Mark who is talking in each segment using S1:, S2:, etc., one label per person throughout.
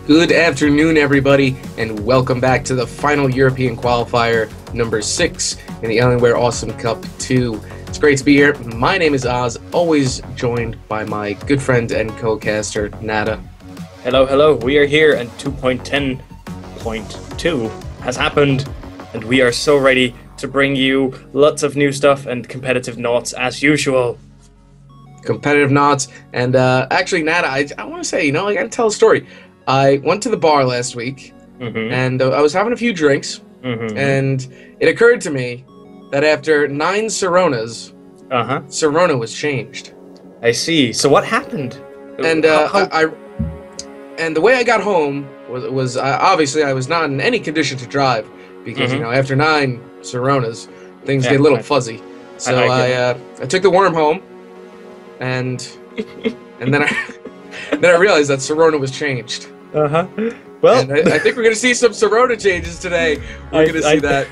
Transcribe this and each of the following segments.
S1: Good afternoon, everybody, and welcome back to the final European qualifier, number 6 in the Alienware Awesome Cup 2. It's great to be here. My name is Oz, always joined by my good friend and co-caster, Nada.
S2: Hello, hello. We are here, and 2.10.2 has happened, and we are so ready to bring you lots of new stuff and competitive knots as usual.
S1: Competitive knots, and actually, Nada, I want to say, I got to tell a story. I went to the bar last week, and I was having a few drinks, and it occurred to me that after 9 Soronas, Sorona was changed.
S2: I see. So what happened?
S1: And and the way I got home was obviously I was not in any condition to drive because after 9 Soronas, things get a little fuzzy. So I took the worm home, and then I realized that Sorona was changed.
S2: Well,
S1: and I think we're going to see some Sorona changes today. We're going to see that.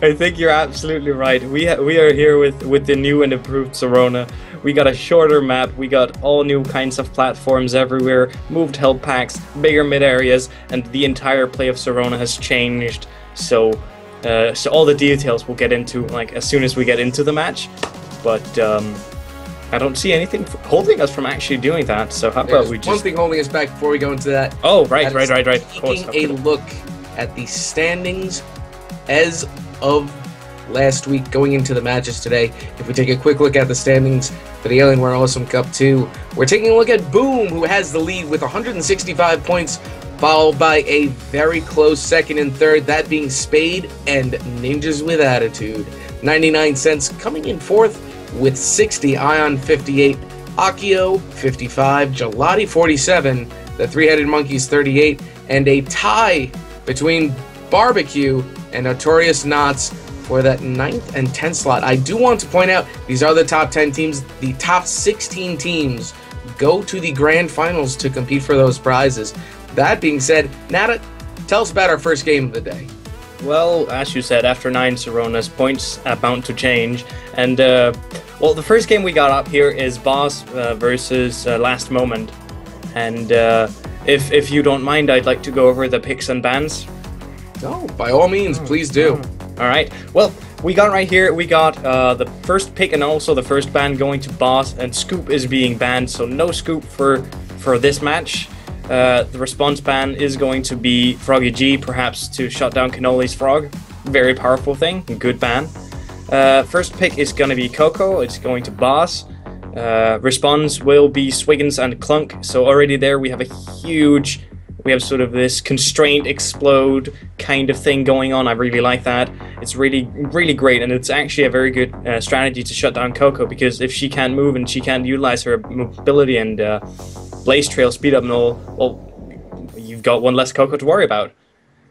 S2: I think you're absolutely right. We are here with the new and improved Sorona. We got a shorter map. We got all new kinds of platforms everywhere, moved help packs, bigger mid areas, and the entire play of Sorona has changed. So all the details we'll get into as soon as we get into the match. But I don't see anything holding us from actually doing that, so how about we just...
S1: one thing holding us back before we go into that.
S2: Oh, right. Of course.
S1: Taking a look at the standings as of last week going into the matches today. If we take a quick look at the standings for the Alienware Awesome Cup 2, we're taking a look at Boom, who has the lead with 165 points, followed by a very close second and third, that being Spade and Ninjas with Attitude. 99 cents coming in fourth with 60, Ion 58, Akio 55, Gelati 47, the Three-Headed Monkeys 38, and a tie between Barbecue and Notorious Knots for that 9th and 10th slot. I do want to point out, these are the top 10 teams. The top 16 teams go to the grand finals to compete for those prizes. That being said, Nada, tell us about our first game of the day.
S2: Well, as you said, after 9 Soronas, points are bound to change. And, well, the first game we got up here is Boss versus Last Moment. And if you don't mind, I'd like to go over the picks and bans.
S1: Oh, by all means, please do.
S2: All right. Well, we got right here, we got the first pick and also the first ban going to Boss, and Scoop is being banned, so no Scoop for this match. The response ban is going to be Froggy G, perhaps to shut down Cannoli's Frog. Very powerful thing, good ban. First pick is going to be Coco, it's going to Boss. Response will be Swiggins and Clunk, so already there we have sort of this constraint explode kind of thing going on. I really like that. It's really, really great, and it's actually a very good strategy to shut down Coco, because if she can't move and she can't utilize her mobility and Blaze Trail speed up and all, well, you've got one less Coco to worry about.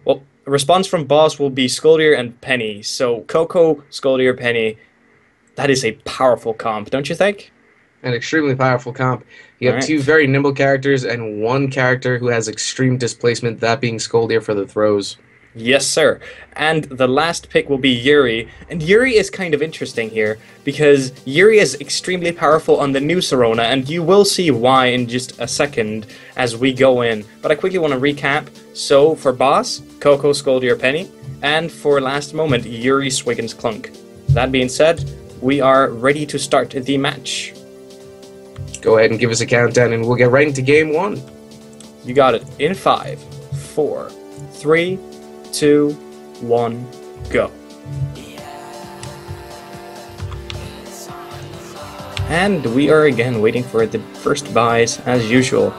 S2: Well, a response from Boss will be Scoldier and Penny. So Coco, Scoldier, Penny, that is a powerful comp, don't you think?
S1: An extremely powerful comp. You have 2 very nimble characters and 1 character who has extreme displacement, that being Scoldier for the throws.
S2: Yes, sir. And the last pick will be Yuri. And Yuri is kind of interesting here, because Yuri is extremely powerful on the new Sorona, and you will see why in just a second as we go in. But I quickly want to recap. So for Boss, Coco, Scoldier, Penny, and for Last Moment, Yuri, Swiggins, Clunk. That being said, we are ready to start the match.
S1: Go ahead and give us a countdown, and we'll get right into game 1.
S2: You got it. In 5, 4, 3, 2, 1, go. And we are again waiting for the first buys as usual.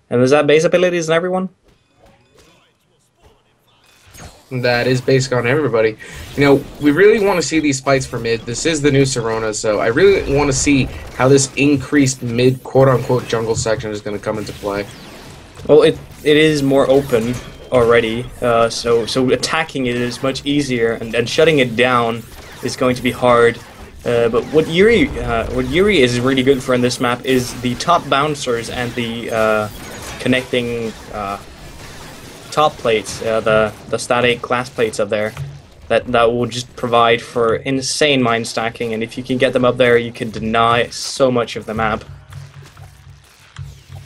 S2: And is that base abilities on everyone?
S1: That is basic on everybody. We really want to see these fights for mid. This is the new Sorona, so I really want to see how this increased mid quote-unquote jungle section is going to come into play.
S2: Well, it is more open already, so attacking it is much easier, and shutting it down is going to be hard. But what Yuri is really good for in this map is the top bouncers and the connecting top plates, the static glass plates up there. that will just provide for insane mine stacking, and if you can get them up there, you can deny so much of the map.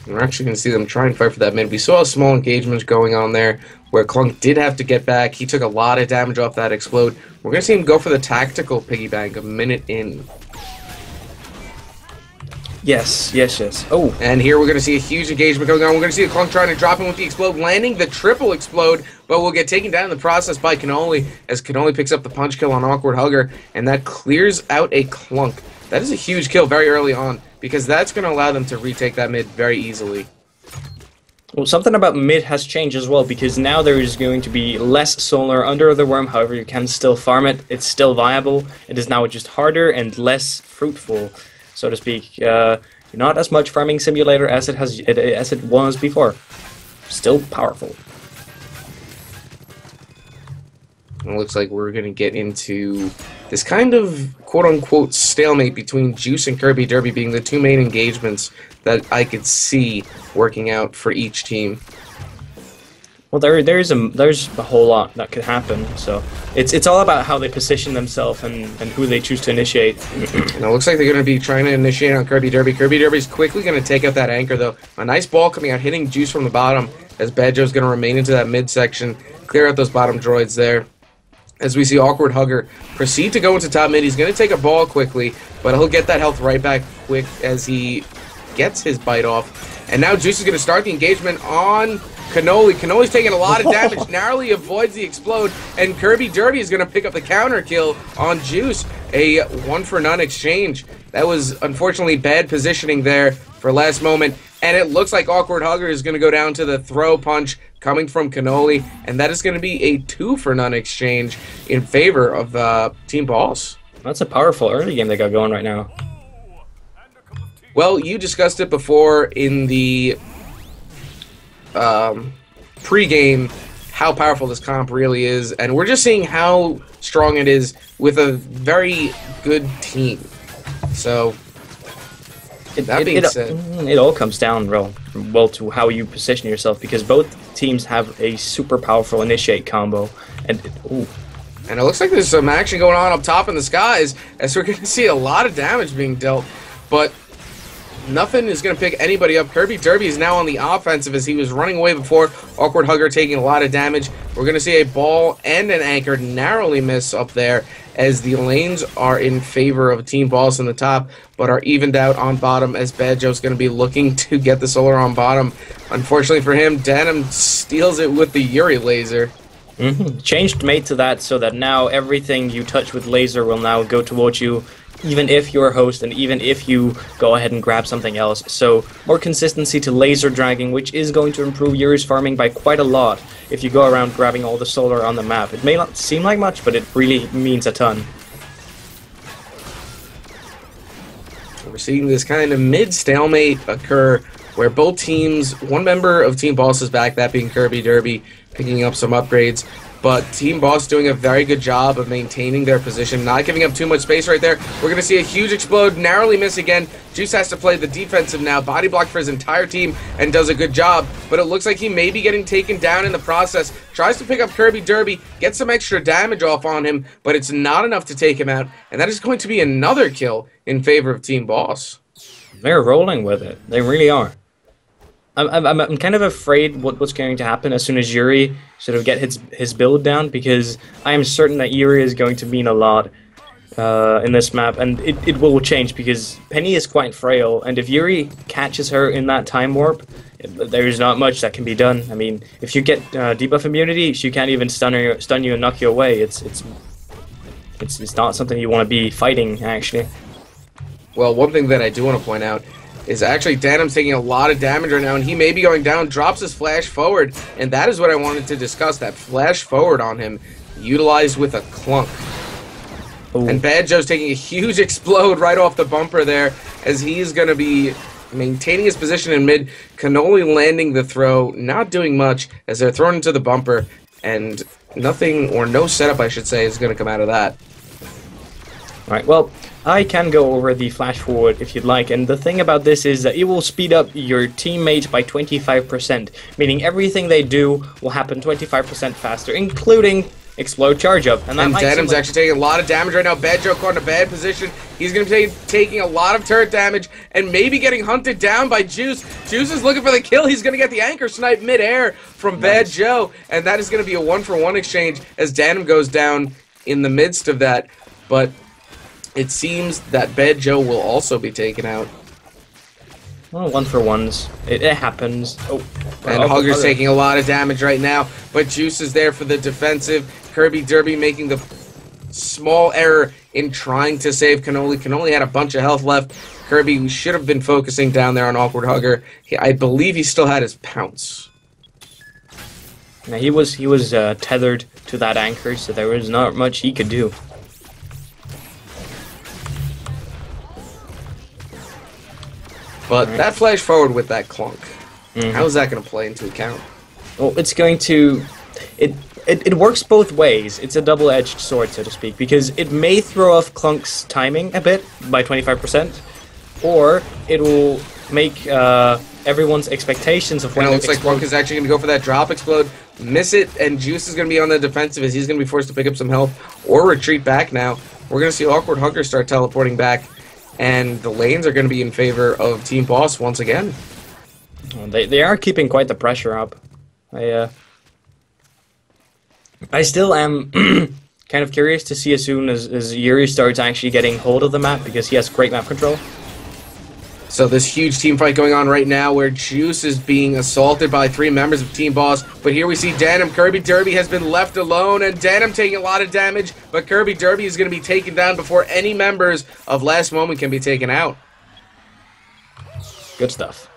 S1: We're actually going to see them try and fight for that mid. We saw a small engagement going on there where Clunk did have to get back. He took a lot of damage off that explode. We're going to see him go for the tactical piggy bank a minute in.
S2: Yes, yes, yes. Oh.
S1: And here we're going to see a huge engagement going on. We're going to see the Clunk trying to drop him with the explode, landing the triple explode, but will get taken down in the process by Cannoli as Cannoli picks up the punch kill on Awkward Hugger, and that clears out a Clunk. That is a huge kill very early on, because that's going to allow them to retake that mid very easily.
S2: Well, something about mid has changed as well, because now there is going to be less solar under the worm. However, you can still farm it. It's still viable. It is now just harder and less fruitful, so to speak. Not as much farming simulator as it was before. Still powerful.
S1: It looks like we're going to get into this kind of quote-unquote stalemate between Juice and Kirby Derby being the two main engagements that I could see working out for each team.
S2: Well, there's a whole lot that could happen, so it's all about how they position themselves and who they choose to initiate.
S1: And it looks like they're going to be trying to initiate on Kirby Derby. Kirby Derby's quickly going to take out that anchor, though. A nice ball coming out, hitting Juice from the bottom, as Badjo's going to remain into that midsection, clear out those bottom droids there. As we see Awkward Hugger proceed to go into top mid, he's going to take a ball quickly, but he'll get that health right back quick as he gets his bite off. And now Juice is going to start the engagement on Cannoli. Cannoli's taking a lot of damage, narrowly avoids the explode, and Kirby Derby is going to pick up the counter kill on Juice. A 1-for-none exchange. That was unfortunately bad positioning there for last moment, and it looks like Awkward Hugger is going to go down to the throw punch coming from Cannoli, and that is going to be a 2-for-none exchange in favor of Team Boss.
S2: That's a powerful early game they got going right now.
S1: Well, you discussed it before in the pre-game, how powerful this comp really is, and we're just seeing how strong it is with a very good team. So, that being said,
S2: it all comes down well to how you position yourself, because both teams have a super powerful initiate combo, and
S1: and it looks like there's some action going on up top in the skies, as we're going to see a lot of damage being dealt, but nothing is going to pick anybody up. Kirby Derby is now on the offensive as he was running away before. Awkward Hugger taking a lot of damage. We're going to see a ball and an anchor narrowly miss up there as the lanes are in favor of Team Boss in the top, but are evened out on bottom as Badjo's going to be looking to get the solar on bottom. Unfortunately for him, Denim steals it with the Yuri laser.
S2: Changed mate to that so that now everything you touch with laser will now go towards you, even if you're a host and even if you go ahead and grab something else. So more consistency to laser dragging, which is going to improve Yuri's farming by quite a lot if you go around grabbing all the solar on the map. It may not seem like much, but it really means a ton.
S1: We're seeing this kind of mid-stalemate occur where both teams, one member of Team Boss is back, that being Kirby Derby, picking up some upgrades. But Team Boss doing a very good job of maintaining their position, not giving up too much space right there. We're going to see a huge explode, narrowly miss again. Juice has to play the defensive now, body block for his entire team, and does a good job. But it looks like he may be getting taken down in the process. Tries to pick up Kirby Derby, gets some extra damage off on him, but it's not enough to take him out. And that is going to be another kill in favor of Team Boss.
S2: They're rolling with it. They really are. I'm kind of afraid what's going to happen as soon as Yuri sort of get his build down, because I am certain that Yuri is going to mean a lot in this map, and it will change because Penny is quite frail, and if Yuri catches her in that time warp, there's not much that can be done. I mean, if you get debuff immunity, she can't even stun you and knock you away. It's not something you want to be fighting, actually.
S1: Well, one thing that I do want to point out is actually Danim's taking a lot of damage right now, and he may be going down, drops his flash forward, and that is what I wanted to discuss, that flash forward on him, utilized with a clunk. Ooh. And Badjo's taking a huge explode right off the bumper there, as he's going to be maintaining his position in mid. Cannoli landing the throw, not doing much, as they're thrown into the bumper, and nothing, or no setup I should say, is going to come out of that.
S2: Alright, well, I can go over the flash forward if you'd like, and the thing about this is that it will speed up your teammate by 25%, meaning everything they do will happen 25% faster, including explode charge up. And
S1: Denim's actually taking a lot of damage right now. Bad Joe caught in a bad position. He's going to be taking a lot of turret damage and maybe getting hunted down by Juice. Juice is looking for the kill. He's going to get the anchor snipe mid-air from Bad Joe. And that is going to be a 1-for-1 exchange as Denim goes down in the midst of that. But it seems that Bad Joe will also be taken out.
S2: Well, 1-for-1s. It happens. Oh,
S1: and Hugger's taking a lot of damage right now, but Juice is there for the defensive. Kirby Derby making the small error in trying to save Cannoli. Cannoli had a bunch of health left. Kirby should have been focusing down there on Awkward Hugger. I believe he still had his pounce.
S2: Now he was tethered to that anchor, so there was not much he could do.
S1: But that flash forward with that clunk, how is that going to play into account?
S2: Well, it's going to... It works both ways. It's a double-edged sword, so to speak, because it may throw off Clunk's timing a bit by 25%, or it will make everyone's expectations of when
S1: it looks like Clunk is actually going to go for that drop explode, miss it, and Juice is going to be on the defensive as he's going to be forced to pick up some health or retreat back now. We're going to see Awkward Hugger start teleporting back, and the lanes are going to be in favor of Team Boss once again.
S2: They are keeping quite the pressure up. I still am kind of curious to see as soon as Yuri starts actually getting hold of the map, because he has great map control.
S1: So this huge team fight going on right now where Juice is being assaulted by 3 members of Team Boss. But here we see Denim. Kirby Derby has been left alone, and Denim taking a lot of damage, but Kirby Derby is going to be taken down before any members of Last Moment can be taken out.
S2: Good stuff.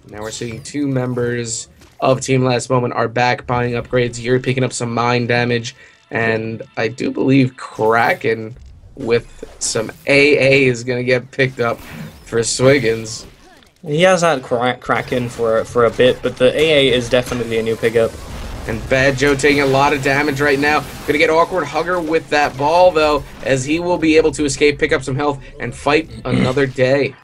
S1: Now we're seeing 2 members of Team Last Moment are back buying upgrades. Yuri picking up some mine damage, and I do believe Kraken with some AA is going to get picked up for Swiggins.
S2: He has had Kraken for a bit, but the AA is definitely a new pickup.
S1: And Bad Joe taking a lot of damage right now. Going to get Awkward Hugger with that ball, though, as he will be able to escape, pick up some health, and fight another day.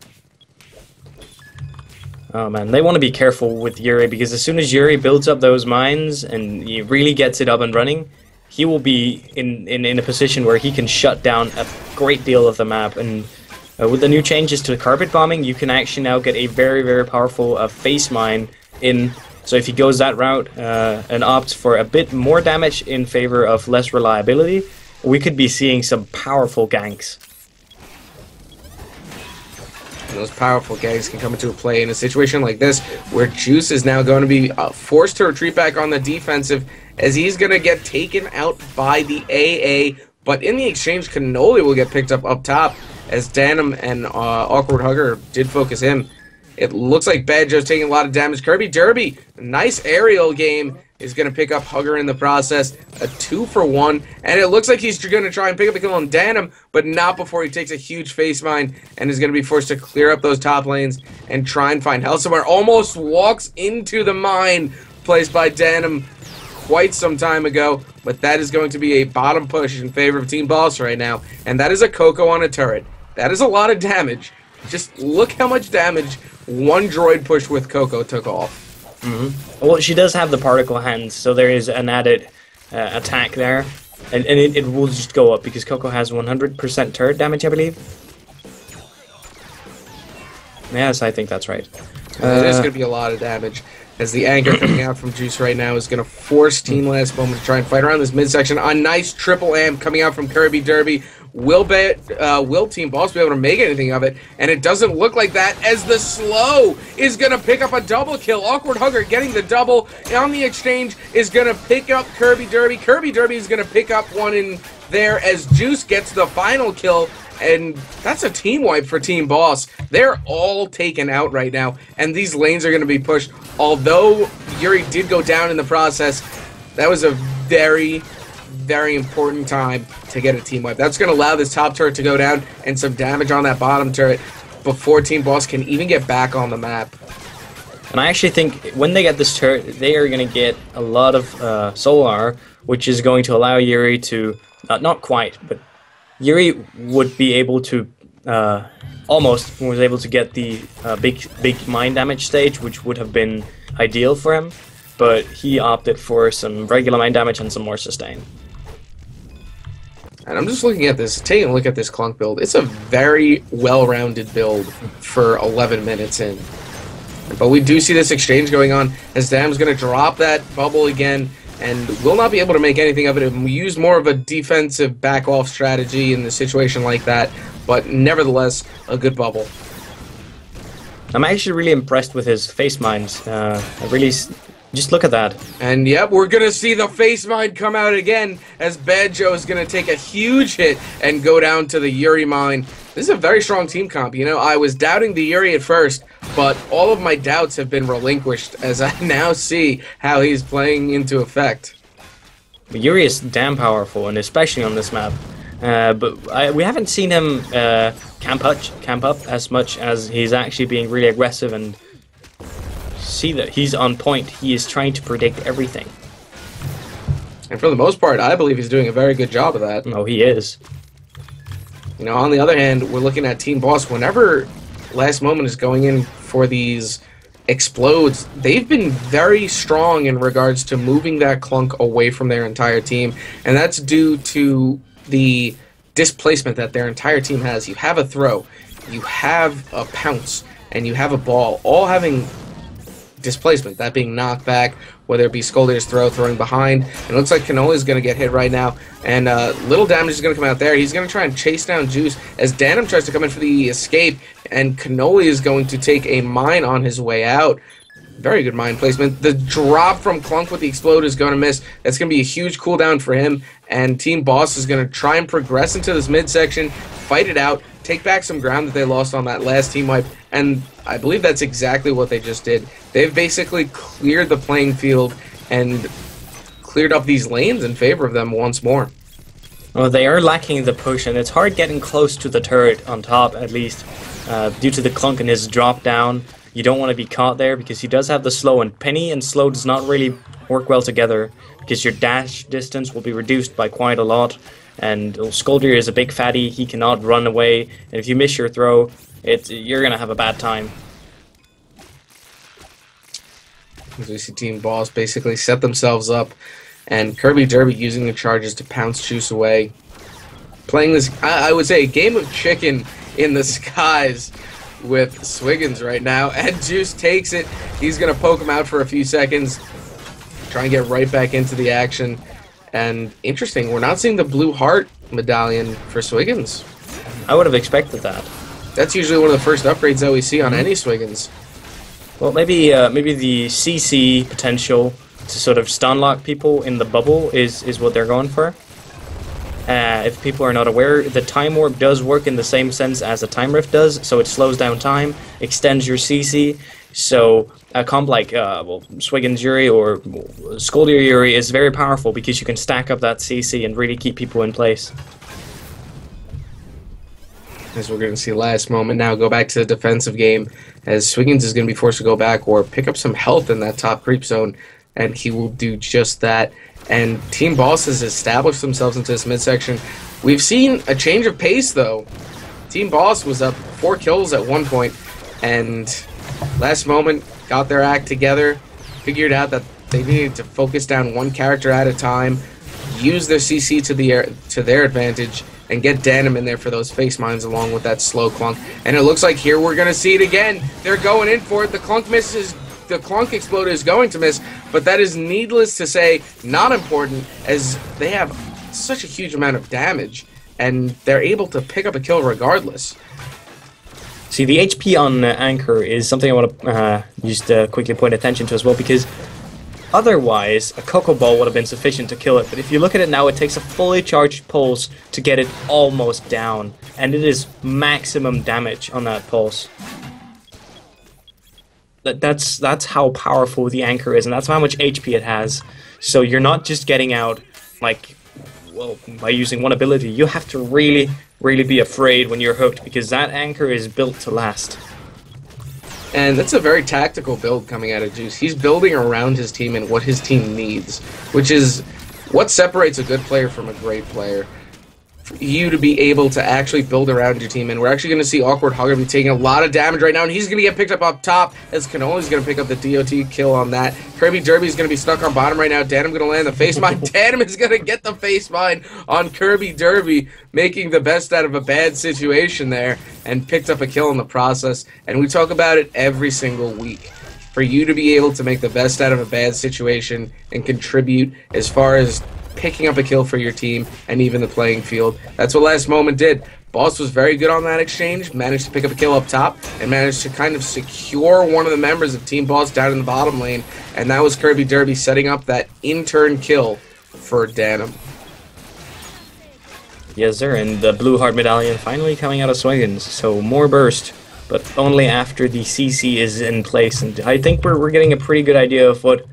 S2: Oh man, they want to be careful with Yuri, because as soon as Yuri builds up those mines and he really gets it up and running, he will be in a position where he can shut down a great deal of the map. And with the new changes to the carpet bombing, you can actually now get a very, very powerful face mine in. So if he goes that route and opts for a bit more damage in favor of less reliability, we could be seeing some powerful ganks.
S1: Those powerful ganks can come into play in a situation like this, where Juice is now going to be forced to retreat back on the defensive, as he's going to get taken out by the AA. But in the exchange, Cannoli will get picked up top, as Denim and Awkward Hugger did focus him. It looks like Bad Joe's taking a lot of damage. Kirby Derby, nice aerial game, is going to pick up Hugger in the process. A 2-for-1, and it looks like he's going to try and pick up a kill on Denim, but not before he takes a huge face mine and is going to be forced to clear up those top lanes and try and find health somewhere. Almost walks into the mine placed by Denim quite some time ago, but that is going to be a bottom push in favor of Team Boss right now, and that is a Coco on a turret. That is a lot of damage. Just look how much damage one droid push with Coco took off.
S2: Well, she does have the particle hands, so there is an added attack there, and it will just go up because Coco has 100% turret damage, I believe. Yes, I think that's right.
S1: It is going to be a lot of damage, as the anchor coming out from Juice right now is going to force Team Last Moment to try and fight around this midsection. A nice triple amp coming out from Kirby Derby. Will Team Boss be able to make anything of it? And it doesn't look like that, as the slow is going to pick up a double kill. Awkward Hugger getting the double on the exchange is going to pick up Kirby Derby. Kirby Derby is going to pick up one in there as Juice gets the final kill. And that's a team wipe for Team Boss. They're all taken out right now, and these lanes are going to be pushed. Although Yuri did go down in the process, that was a very, very important time to get a team wipe. That's going to allow this top turret to go down and some damage on that bottom turret before Team Boss can even get back on the map.
S2: And I actually think when they get this turret, they are going to get a lot of solar, which is going to allow Yuri to, not quite, but Yuri would be able to, almost was able to get the big mine damage stage, which would have been ideal for him. but he opted for some regular main damage and some more sustain.
S1: And I'm just looking at this, taking a look at this Clunk build. It's a very well-rounded build for 11 minutes in. But we do see this exchange going on as Dam's going to drop that bubble again and will not be able to make anything of it. And we use more of a defensive back-off strategy in a situation like that, but nevertheless, a good bubble.
S2: I'm actually really impressed with his face mines. Just look at that.
S1: And yep, we're going to see the face mine come out again as Bad Joe is going to take a huge hit and go down to the Yuri mine. This is a very strong team comp. You know, I was doubting the Yuri at first, but all of my doubts have been relinquished as I now see how he's playing into effect.
S2: Yuri is damn powerful, and especially on this map. But we haven't seen him camp up as much as he's actually being really aggressive, and see that he's on point. He is trying to predict everything.
S1: And for the most part, I believe he's doing a very good job of that.
S2: Oh, he is.
S1: You know, on the other hand, we're looking at Team Boss. Whenever Last Moment is going in for these explodes, they've been very strong in regards to moving that Clunk away from their entire team. And that's due to the displacement that their entire team has. You have a throw, you have a pounce, and you have a ball, all having displacement, that being knockback, whether it be Scoldier's throw, throwing behind. And it looks like Cannoli is going to get hit right now, and little damage is going to come out there. He's going to try and chase down Juice as Danim tries to come in for the escape, and Cannoli is going to take a mine on his way out. Very good mine placement. The drop from Clunk with the explode is going to miss. That's going to be a huge cooldown for him, and Team Boss is going to try and progress into this midsection, fight it out, take back some ground that they lost on that last team wipe, and I believe that's exactly what they just did. They've basically cleared the playing field and cleared up these lanes in favor of them once more.
S2: Well, they are lacking the push, and it's hard getting close to the turret on top, at least, due to the Clunk and his drop down. You don't want to be caught there because he does have the slow, and Penny and slow does not really work well together because your dash distance will be reduced by quite a lot. And Scoldier is a big fatty, he cannot run away, and if you miss your throw, you're going to have a bad time.
S1: As we see Team Boss basically set themselves up, and Kirby Derby using the charges to pounce Juice away. Playing this, I would say, a game of chicken in the skies with Swiggins right now, and Juice takes it. He's going to poke him out for a few seconds, try and get right back into the action. And interesting, we're not seeing the blue heart medallion for Swiggins.
S2: I would have expected that.
S1: That's usually one of the first upgrades that we see on any Swiggins.
S2: Well, maybe the CC potential to sort of stun lock people in the bubble is what they're going for. If people are not aware, the Time Warp does work in the same sense as a Time Rift does, so it slows down time, extends your CC. So a comp like Swiggins Yuri or Scoldier Yuri is very powerful because you can stack up that CC and really keep people in place.
S1: As we're going to see Last Moment now go back to the defensive game, as Swiggins is going to be forced to go back or pick up some health in that top creep zone, and he will do just that. And Team Boss has established themselves into this midsection. We've seen a change of pace, though. Team Boss was up 4 kills at one point, and Last Moment got their act together, figured out that they needed to focus down one character at a time, use their CC to their advantage, and get Danim in there for those face mines along with that slow Clunk. And it looks like here we're going to see it again. They're going in for it. The Clunk misses. The Clunk Exploder is going to miss, but that is needless to say not important as they have such a huge amount of damage, and they're able to pick up a kill regardless.
S2: See, the HP on Anchor is something I want to just quickly point attention to as well, because otherwise a Cocoa Ball would have been sufficient to kill it, but if you look at it now, it takes a fully charged pulse to get it almost down, and it is maximum damage on that pulse. That's how powerful the Anchor is, and that's how much HP it has. So you're not just getting out, like, well, by using one ability. You have to really, really be afraid when you're hooked, because that Anchor is built to last.
S1: And that's a very tactical build coming out of Juice. He's building around his team and what his team needs, which is what separates a good player from a great player. you to be able to actually build around your team. And we're actually going to see Awkward Hugger be taking a lot of damage right now, and he's going to get picked up top as Cannoli's going to pick up the DOT kill on that. Kirby Derby's going to be stuck on bottom right now. Danim going to land the face mine. Danim is going to get the face mine on Kirby Derby, making the best out of a bad situation there, and picked up a kill in the process. And we talk about it every single week. For you to be able to make the best out of a bad situation and contribute as far as picking up a kill for your team and even the playing field. That's what Last Moment did. Boss was very good on that exchange, managed to pick up a kill up top, and managed to kind of secure one of the members of Team Boss down in the bottom lane, and that was Kirby Derby setting up that in-turn kill for Danim.
S2: Yes, sir, and the Blue Heart Medallion finally coming out of Swiggins, so more burst, but only after the CC is in place, and I think we're getting a pretty good idea of what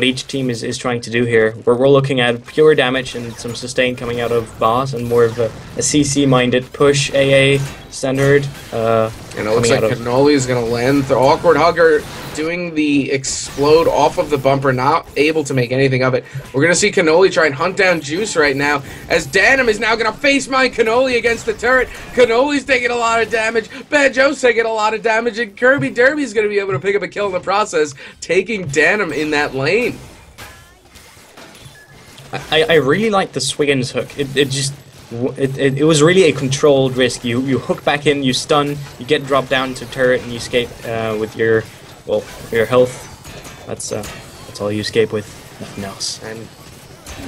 S2: each team is trying to do here. We're looking at pure damage and some sustain coming out of Boss, and more of a CC-minded push AA standard.
S1: And it looks like Cannoli is going to land the Awkward Hugger doing the explode off of the bumper, not able to make anything of it. We're going to see Cannoli try and hunt down Juice right now, as Danim is now going to face mine Cannoli against the turret. Cannoli's taking a lot of damage, Bad Joe's taking a lot of damage, and Kirby Derby's going to be able to pick up a kill in the process, taking Danim in that lane.
S2: I really like the Swiggins hook. It was really a controlled risk. You hook back in, you stun, you get dropped down to turret, and you escape with your health. That's all you escape with. Nothing else.
S1: And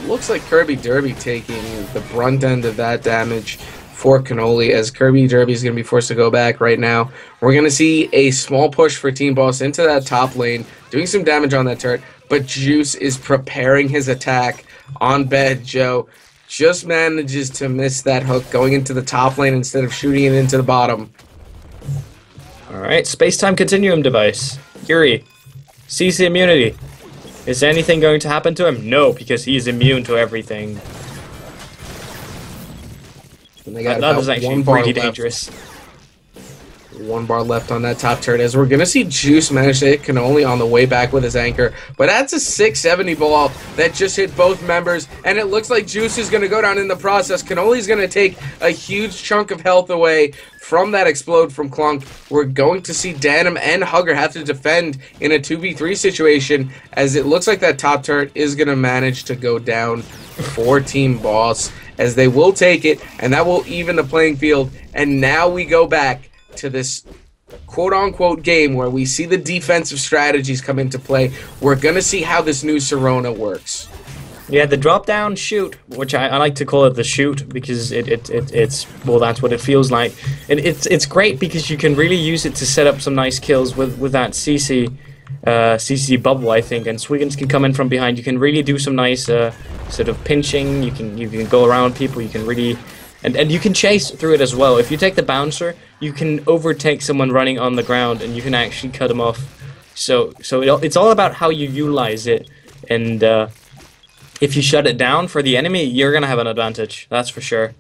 S1: looks like Kirby Derby taking the brunt end of that damage for Cannoli, as Kirby Derby is going to be forced to go back right now. We're going to see a small push for Team Boss into that top lane, doing some damage on that turret, but Juice is preparing his attack on Bad Joe. Just manages to miss that hook going into the top lane instead of shooting it into the bottom.
S2: Alright, Space-Time Continuum device. Yuri, CC immunity. Is anything going to happen to him? No, because he's immune to everything. That is actually pretty dangerous.
S1: 1 bar left on that top turret, as we're going to see Juice manage to hit Cannoli on the way back with his anchor. But that's a 670 ball that just hit both members, and it looks like Juice is going to go down in the process. Cannoli's going to take a huge chunk of health away from that explode from Clunk. We're going to see Danim and Hugger have to defend in a 2v3 situation, as it looks like that top turret is going to manage to go down for Team Boss, as they will take it, and that will even the playing field. And now we go back to this quote-unquote game where we see the defensive strategies come into play. We're going to see how this new Sirona works.
S2: Yeah, the drop-down shoot, which I like to call it the shoot, because it's well, that's what it feels like. And it's great because you can really use it to set up some nice kills with that CC bubble, I think. And Swiggins can come in from behind. You can really do some nice sort of pinching. You can go around people. You can really... And you can chase through it as well. If you take the bouncer, you can overtake someone running on the ground, and you can actually cut them off. So it's all about how you utilize it. And if you shut it down for the enemy, you're going to have an advantage. That's for sure.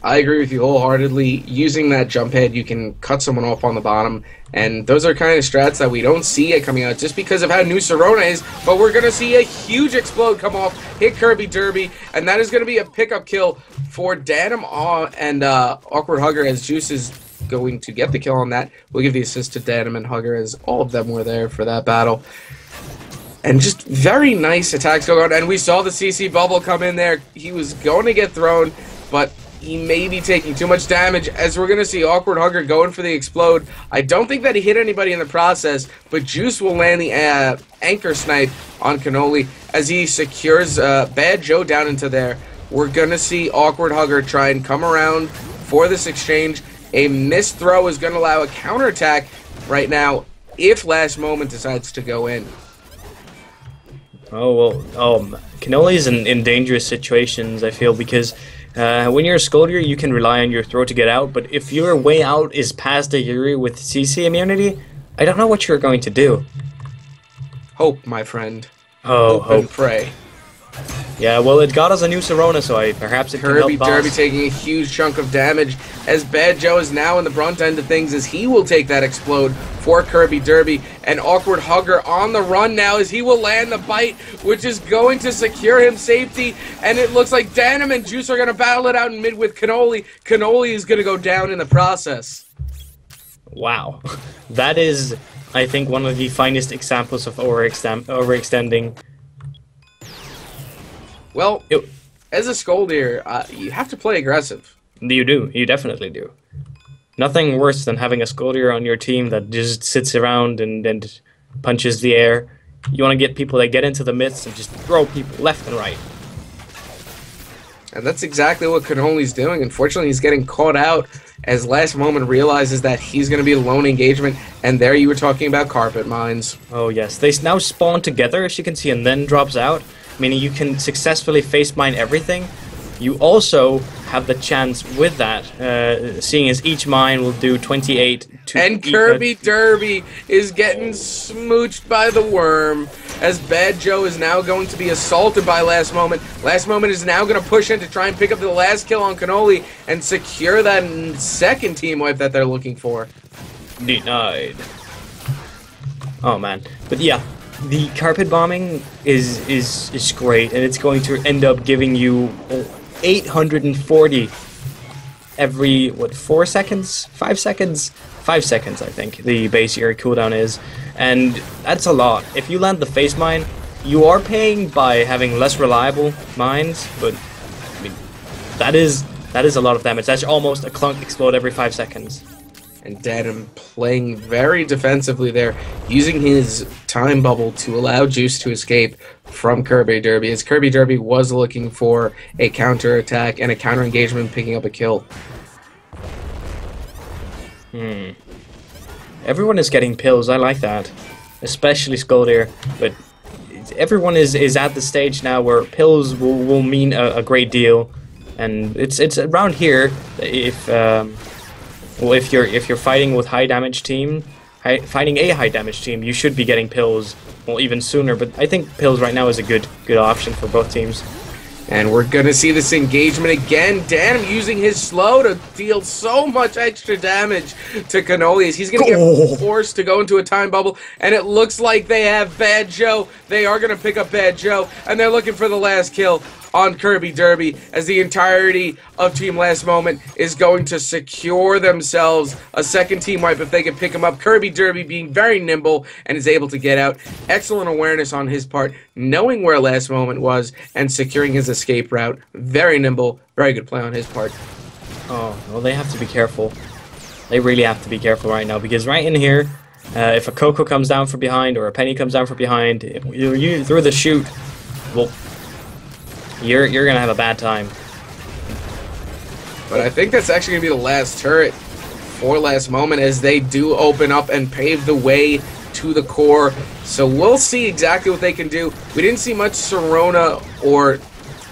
S1: I agree with you wholeheartedly. Using that jump head, you can cut someone off on the bottom, and those are kind of strats that we don't see it coming out just because of how new Sirona is, but we're going to see a huge explode come off, hit Kirby Derby, and that is going to be a pickup kill for Danim and Awkward Hugger, as Juice is going to get the kill on that. We'll give the assist to Danim and Hugger, as all of them were there for that battle. And just very nice attacks going on, and we saw the CC bubble come in there. He was going to get thrown, but he may be taking too much damage, as we're going to see Awkward Hugger going for the explode. I don't think that he hit anybody in the process, but Juice will land the anchor snipe on Cannoli as he secures Bad Joe down into there. We're going to see Awkward Hugger try and come around for this exchange. A missed throw is going to allow a counterattack right now if Last Moment decides to go in.
S2: Oh, well, Cannoli's in dangerous situations, I feel, because when you're a Scoldier, you can rely on your throw to get out, but if your way out is past a Yuri with CC immunity, I don't know what you're going to do.
S1: Hope, my friend.
S2: Oh,
S1: hope and pray.
S2: Yeah, well, it got us a new Sirona, so perhaps it can help Boss.
S1: Derby taking a huge chunk of damage, as Bad Joe is now in the brunt end of things, as he will take that explode for Kirby Derby, An awkward hugger on the run now as he will land the bite, which is going to secure him safety. And it looks like Denim and Juice are going to battle it out in mid with Cannoli. Cannoli is going to go down in the process.
S2: Wow. That is, I think, one of the finest examples of overextending.
S1: Well, as a Skoldir, you have to play aggressive.
S2: You do. You definitely do. Nothing worse than having a Skoldir on your team that just sits around and punches the air. You want to get people that get into the midst and just throw people left and right.
S1: And that's exactly what Cannoli's doing. Unfortunately, he's getting caught out as Last Moment realizes that he's going to be a lone engagement. And there you were talking about carpet mines.
S2: Oh, yes. They now spawn together, as you can see, and then drops out. Meaning you can successfully face mine everything. You also have the chance with that, seeing as each mine will do 28 to...
S1: And Kirby Derby is getting smooched by the worm, as Bad Joe is now going to be assaulted by Last Moment. Last Moment is now going to push in to try and pick up the last kill on Cannoli and secure that second team wipe that they're looking for.
S2: Denied. Oh, man. But yeah, the carpet bombing is great, and it's going to end up giving you 840 every, what, 4 seconds? 5 seconds? 5 seconds, I think, the base area cooldown is. And that's a lot. If you land the face mine, you are paying by having less reliable mines, but I mean, that is a lot of damage. That's almost a clunk explode every 5 seconds.
S1: And Denim playing very defensively there, using his time bubble to allow Juice to escape from Kirby Derby, as Kirby Derby was looking for a counter attack and a counter engagement, picking up a kill.
S2: Everyone is getting pills, I like that. Especially Skoldir, but everyone is at the stage now where pills will mean a great deal. And it's around here, if you're fighting with high damage team, fighting a high damage team, you should be getting pills, well, even sooner. But I think pills right now is a good option for both teams.
S1: And we're going to see this engagement again. Denim using his slow to deal so much extra damage to Cannoli as he's going to get forced to go into a time bubble. And it looks like they have Bad Joe. They are going to pick up Bad Joe. And they're looking for the last kill on Kirby Derby, as the entirety of Team Last Moment is going to secure themselves a second team wipe if they can pick him up. Kirby Derby being very nimble and is able to get out. Excellent awareness on his part, knowing where Last Moment was and securing his escape route. Very nimble, very good play on his part.
S2: Oh, well, they have to be careful. They really have to be careful right now, because right in here, if a Coco comes down from behind or a Penny comes down from behind, you through the chute, well, you're gonna have a bad time.
S1: But I think that's actually gonna be the last turret for Last Moment, as they do open up and pave the way to the core. So we'll see exactly what they can do. We didn't see much Sirona, or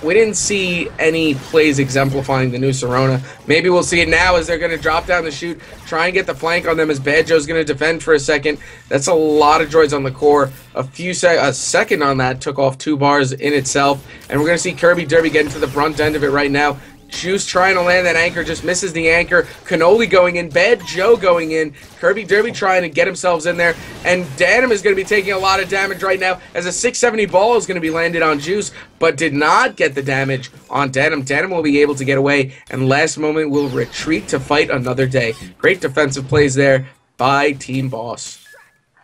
S1: we didn't see any plays exemplifying the new Sirona. Maybe we'll see it now as they're going to drop down the chute, try and get the flank on them, as Bad Joe's going to defend for a second. That's a lot of droids on the core. A second on that took off 2 bars in itself. And we're going to see Kirby Derby getting to the front end of it right now. Juice trying to land that anchor, just misses the anchor. Cannoli going in, Bad Joe going in. Kirby Derby trying to get themselves in there. And Denim is going to be taking a lot of damage right now, as a 670 ball is going to be landed on Juice, but did not get the damage on Denim. Denim will be able to get away, and Last Moment will retreat to fight another day. Great defensive plays there by Team Boss.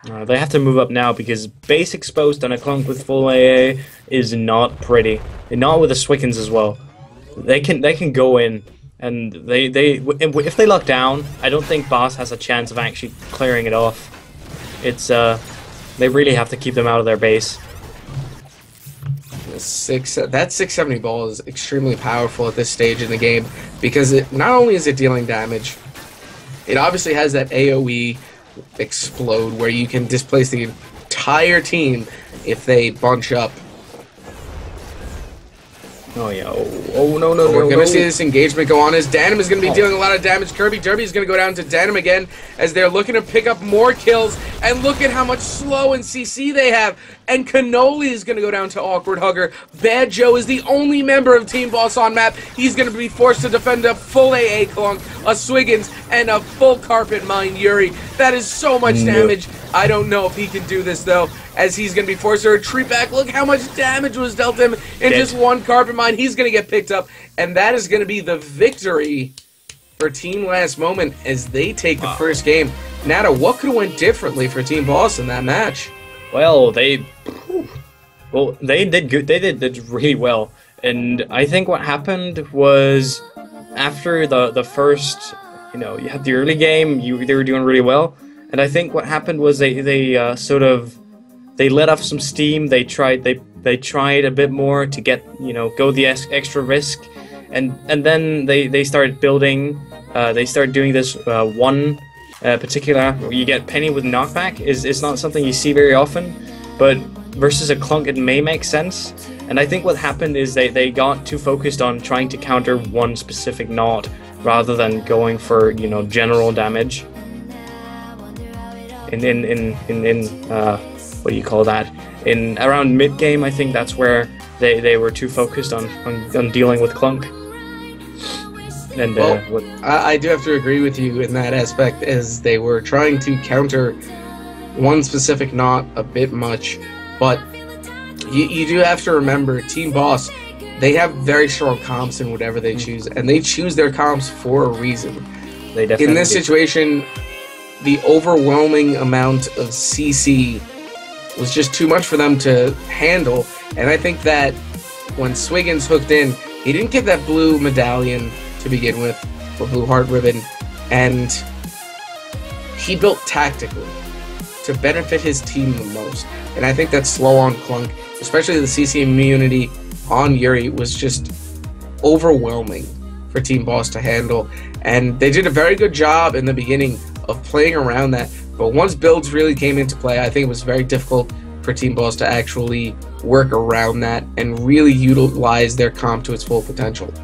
S2: They have to move up now, because base exposed on a clunk with full AA is not pretty. And not with the Swickens as well. They can go in, and if they lock down, I don't think Boss has a chance of actually clearing it off. It's they really have to keep them out of their base.
S1: That 670 ball is extremely powerful at this stage in the game, because not only is it dealing damage, it obviously has that AoE explode where you can displace the entire team if they bunch up.
S2: Oh yeah. Oh no no
S1: We're
S2: no.
S1: going to
S2: no.
S1: see this engagement go on as Danim is going to be dealing a lot of damage. Kirby Derby is going to go down to Danim again as they're looking to pick up more kills. And look at how much slow and CC they have. And Cannoli is going to go down to Awkward Hugger. Bad Joe is the only member of Team Boss on map. He's going to be forced to defend a full AA Clunk, a Swiggins, and a full Carpet Mine Yuri. That is so much damage. I don't know if he can do this though, as he's going to be forced to retreat back. Look how much damage was dealt him in just one Carpet Mine. He's going to get picked up, and that is going to be the victory for Team Last Moment as they take the first game. Nata, what could have went differently for Team Boss in that match?
S2: Well, they did good. They did really well, and I think what happened was after the first, you had the early game, they were doing really well, and I think what happened was they let off some steam. They tried a bit more to get go the extra risk, and then they started building. They started doing this one. Particular, you get Penny with knockback is not something you see very often, but versus a Clunk it may make sense. And I think what happened is they got too focused on trying to counter one specific knot rather than going for general damage. In what do you call that? In around mid game, I think that's where they were too focused on dealing with Clunk. And,
S1: I do have to agree with you in that aspect, as they were trying to counter one specific knot a bit much, but you do have to remember, Team Boss, they have very strong comps in whatever they choose, and they choose their comps for a reason.
S2: They definitely
S1: in this situation, the overwhelming amount of CC was just too much for them to handle, and I think that when Swiggins hooked in, he didn't get that blue medallion to begin with, or blue heart ribbon, and he built tactically to benefit his team the most. And I think that slow on Clunk, especially the CC immunity on Yuri, was just overwhelming for Team Boss to handle. And they did a very good job in the beginning of playing around that, but once builds really came into play, I think it was very difficult for Team Boss to actually work around that and really utilize their comp to its full potential.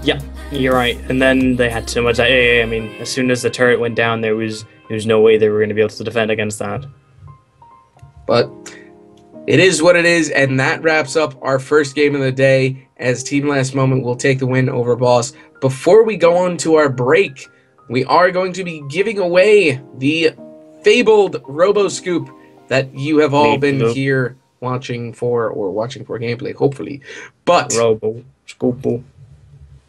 S2: Yeah, you're right. And then they had so much AA. I mean, as soon as the turret went down, there was no way they were going to be able to defend against that.
S1: But it is what it is, and that wraps up our first game of the day, as Team Last Moment will take the win over Boss. Before we go on to our break, we are going to be giving away the fabled Robo Scoop that you have all been here watching for gameplay, hopefully. But
S2: Robo Scoop.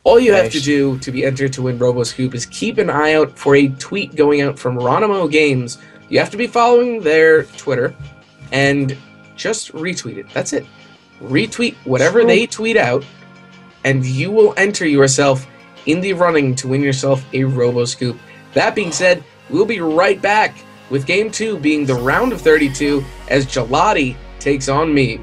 S1: All you have to do to be entered to win Robo Scoop is keep an eye out for a tweet going out from Ronimo Games. You have to be following their Twitter and just retweet it. That's it. Retweet whatever they tweet out, and you will enter yourself in the running to win yourself a Robo Scoop. That being said, we'll be right back with Game 2 being the round of 32 as Gelati takes on me.